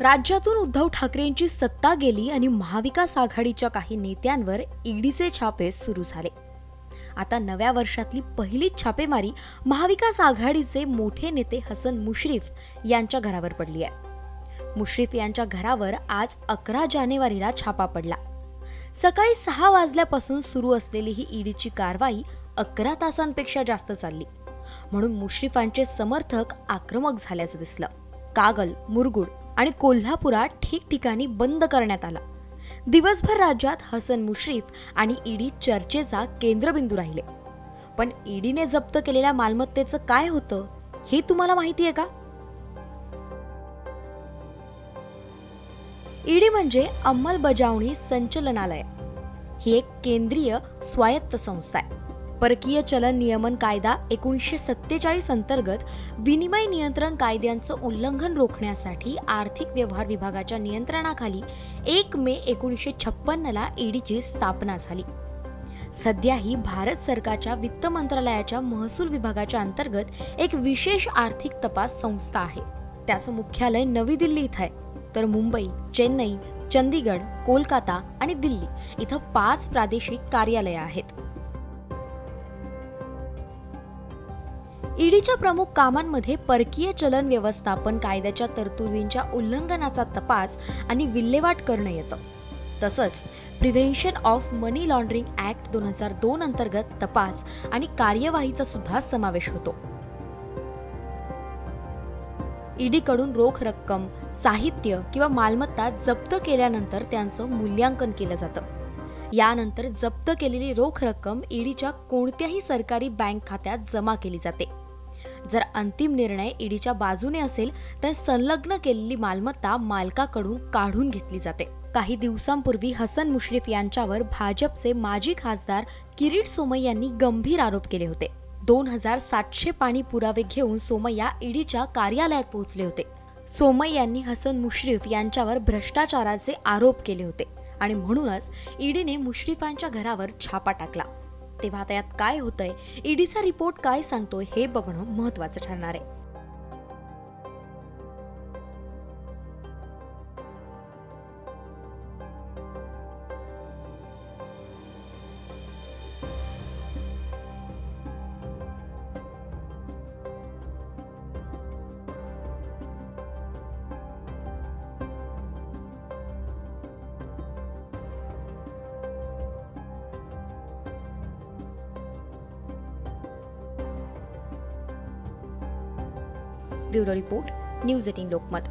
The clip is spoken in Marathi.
राज्यातून उद्धव ठाकरेंची सत्ता गेली आणि महाविकास आघाडीच्या काही नेत्यांवर ईडीचे छापे सुरू झाले. आता नव्या वर्षातली पहिलीच छापेमारी महाविकास आघाडीचे मोठे नेते हसन मुश्रीफ यांच्या घरावर पडली आहे. मुश्रीफ यांच्या घरावर आज 11 जानेवारीला छापा पडला. सकाळी 6 वाजल्यापासून सुरू असलेली ही ईडीची कारवाई 11 तासांपेक्षा जास्त चालली. म्हणून मुश्रीफांचे समर्थक आक्रमक झाल्याचं दिसलं. कागल, मुरगुड आणि कोल्हापुरात ठिकठिकाणी बंद करण्यात आला. दिवसभर राज्यात हसन मुश्रीफ आणि ईडी चर्चेचा केंद्रबिंदू राहिले. पण ईडीने जप्त केलेल्या मालमत्तेचं काय होतं हे तुम्हाला माहिती आहे का? ईडी म्हणजे अंमलबजावणी संचालनालय. ही एक केंद्रीय स्वायत्त संस्था आहे. परकीय चलन नियमन कायदा 1947 अंतर्गत विनिमय नियंत्रण कायद्यांचं उल्लंघन रोखण्यासाठी आर्थिक व्यवहार विभागाच्या नियंत्रणाखाली 1 मे 1956 ईडीची स्थापना झाली. सध्या ही भारत सरकारच्या वित्त मंत्रालयाच्या महसूल विभागाच्या अंतर्गत एक विशेष आर्थिक तपास संस्था आहे. त्याचं मुख्यालय नवी दिल्ली इथं आहे, तर मुंबई, चेन्नई, चंदीगड, कोलकाता आणि दिल्ली इथं 5 प्रादेशिक कार्यालये आहेत. ईडीच्या प्रमुख कामांमध्ये परकीय चलन व्यवस्थापन कायद्याच्या तरतुदींच्या उल्लंघनाचा तपास आणि विल्हेवाट करणं येतं. तसंच prevention of money laundering act 2002 अंतर्गत तपास आणि कार्यवाहीचा सुद्धा समावेश होतो. ईडीकडून रोख रक्कम, साहित्य किंवा मालमत्ता जप्त केल्यानंतर त्यांचं मूल्यांकन केलं जातं. यानंतर जप्त केलेली रोख रक्कम ईडीच्या कोणत्याही सरकारी बँक खात्यात जमा केली जाते. जर अंतिम निर्णय ईडीच्या बाजूने असेल तर संलग्न केलेली मालमत्ता मालकाकडून काढून घेतली जाते. काही दिवसांपूर्वी हसन मुश्रीफ यांच्यावर भाजपचे माजी खासदार किरीट सोमय्या यांनी गंभीर आरोप केले होते. 2700 पाणी पुरावे घेऊन सोमय्या ईडीच्या कार्यालयात पोहोचले होते. सोमय्या यांनी हसन मुश्रीफ यांच्यावर भ्रष्टाचाराचे आरोप केले होते आणि म्हणूनच ईडीने मुश्रीफांच्या घरावर छापा टाकला. तेव्हा आता यात काय होतंय, ईडीचा रिपोर्ट काय सांगतोय हे बघणं महत्त्वाचं ठरणार आहे. Bureau report, news 18 Lokmat.